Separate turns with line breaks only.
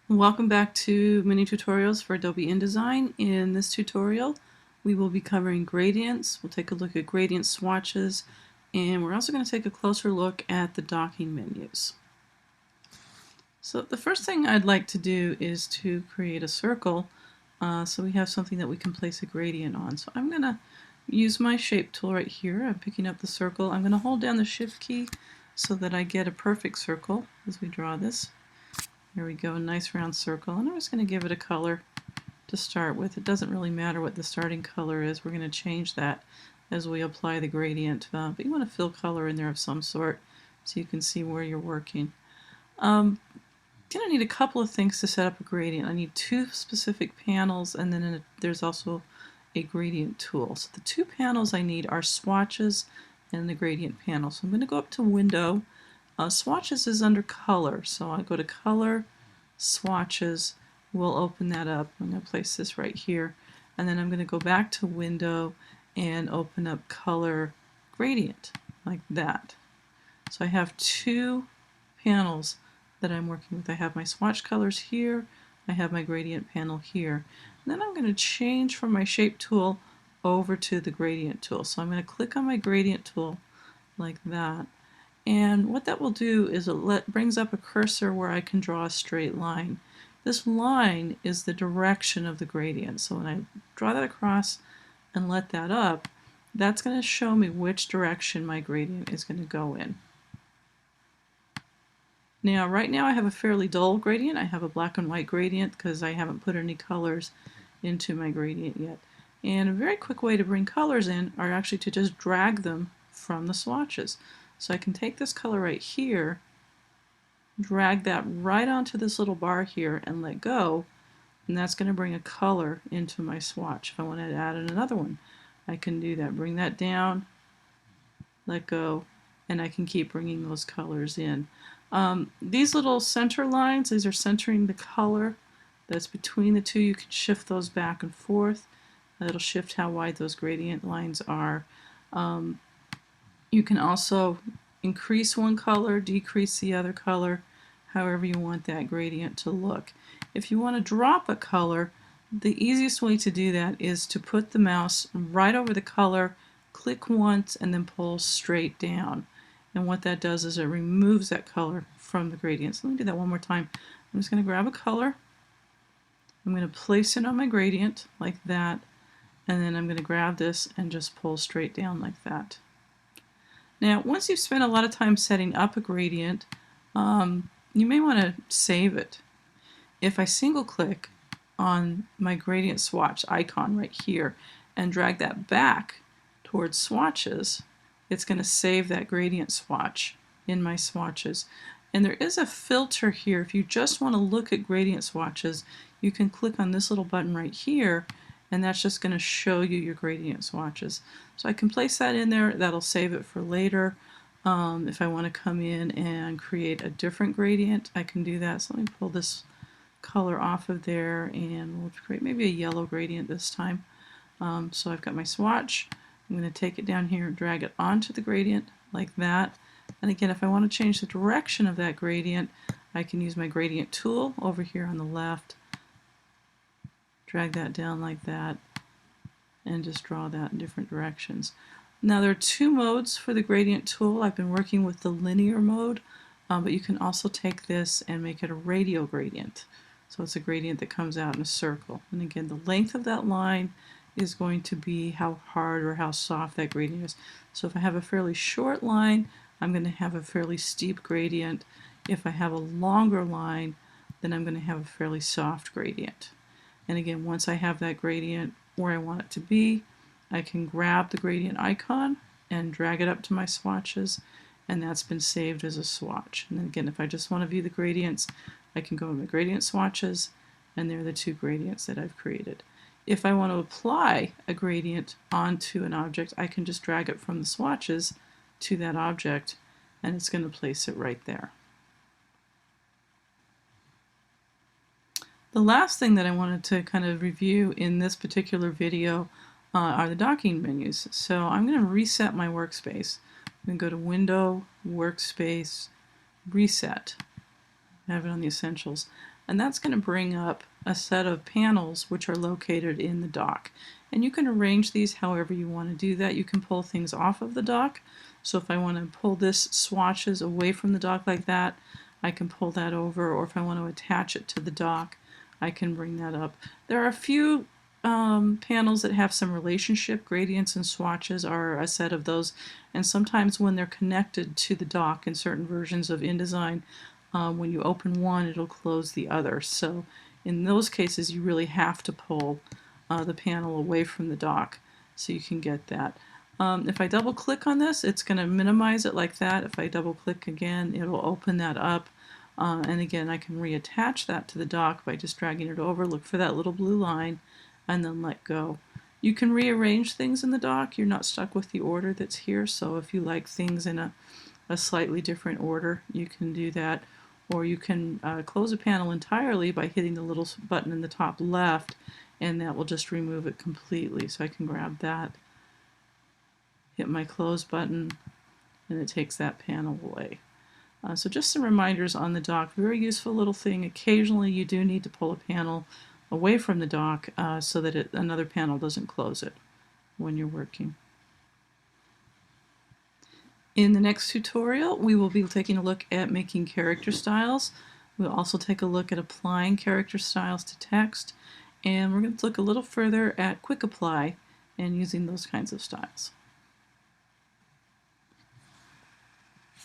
Welcome back to mini tutorials for Adobe InDesign. In this tutorial we will be covering gradients. We'll take a look at gradient swatches, and we're also going to take a closer look at the docking menus. So the first thing I'd like to do is to create a circle so we have something that we can place a gradient on. So I'm going to use my shape tool right here. I'm picking up the circle. I'm going to hold down the shift key so that I get a perfect circle as we draw this. There we go, a nice round circle, and I'm just going to give it a color to start with. It doesn't really matter what the starting color is. We're going to change that as we apply the gradient, but you want to fill color in there of some sort so you can see where you're working. I'm going to need a couple of things to set up a gradient. I need two specific panels, and then there's also a gradient tool. So the two panels I need are swatches and the gradient panel. So I'm going to go up to Window. Swatches is under color, so I go to color, swatches, we'll open that up. I'm going to place this right here, and then I'm going to go back to window and open up color gradient, like that. So I have two panels that I'm working with. I have my swatch colors here, I have my gradient panel here. And then I'm going to change from my shape tool over to the gradient tool. So I'm going to click on my gradient tool like that. And what that will do is it brings up a cursor where I can draw a straight line. This line is the direction of the gradient. So when I draw that across and let that up, that's going to show me which direction my gradient is going to go in. Now, right now I have a fairly dull gradient. I have a black and white gradient because I haven't put any colors into my gradient yet. And a very quick way to bring colors in are actually to just drag them from the swatches. So I can take this color right here, drag that right onto this little bar here and let go, and that's going to bring a color into my swatch. If I want to add another one, I can do that. Bring that down, let go, and I can keep bringing those colors in. These little center lines, these are centering the color that's between the two. You can shift those back and forth. That'll shift how wide those gradient lines are. You can also increase one color, decrease the other color, however you want that gradient to look. If you want to drop a color, the easiest way to do that is to put the mouse right over the color, click once, and then pull straight down. And what that does is it removes that color from the gradient. So let me do that one more time. I'm just going to grab a color. I'm going to place it on my gradient like that, and then I'm going to grab this and just pull straight down like that. Now, once you've spent a lot of time setting up a gradient, you may want to save it. If I single click on my gradient swatch icon right here and drag that back towards swatches, it's going to save that gradient swatch in my swatches. And there is a filter here. If you just want to look at gradient swatches, you can click on this little button right here, and that's just going to show you your gradient swatches. So I can place that in there. That'll save it for later. If I want to come in and create a different gradient, I can do that. So let me pull this color off of there, and we'll create maybe a yellow gradient this time. So I've got my swatch. I'm going to take it down here and drag it onto the gradient like that. And again, if I want to change the direction of that gradient, I can use my gradient tool over here on the left, drag that down like that, and just draw that in different directions. Now there are two modes for the gradient tool. I've been working with the linear mode, but you can also take this and make it a radial gradient. So it's a gradient that comes out in a circle. And again, the length of that line is going to be how hard or how soft that gradient is. So if I have a fairly short line, I'm going to have a fairly steep gradient. If I have a longer line, then I'm going to have a fairly soft gradient. And again, once I have that gradient where I want it to be, I can grab the gradient icon and drag it up to my swatches, and that's been saved as a swatch. And then again, if I just want to view the gradients, I can go to my gradient swatches, and they're the two gradients that I've created. If I want to apply a gradient onto an object, I can just drag it from the swatches to that object, and it's going to place it right there. The last thing that I wanted to kind of review in this particular video are the docking menus. So I'm going to reset my workspace. I'm going to go to Window, Workspace, Reset. I have it on the Essentials. And that's going to bring up a set of panels which are located in the dock. And you can arrange these however you want to do that. You can pull things off of the dock. So if I want to pull this swatches away from the dock like that, I can pull that over, or if I want to attach it to the dock, I can bring that up. There are a few panels that have some relationship. Gradients and swatches are a set of those, and sometimes when they're connected to the dock in certain versions of InDesign, when you open one, it'll close the other. So in those cases, you really have to pull the panel away from the dock so you can get that. If I double click on this, it's going to minimize it like that. If I double click again, it'll open that up. And again, I can reattach that to the dock by just dragging it over. Look for that little blue line and then let go. You can rearrange things in the dock. You're not stuck with the order that's here. So if you like things in a slightly different order, you can do that. Or you can close a panel entirely by hitting the little button in the top left, and that will just remove it completely. So I can grab that, hit my close button, and it takes that panel away. So just some reminders on the dock. Very useful little thing. Occasionally you do need to pull a panel away from the dock so that another panel doesn't close it when you're working. In the next tutorial, we will be taking a look at making character styles. We'll also take a look at applying character styles to text, and we're going to look a little further at quick apply and using those kinds of styles.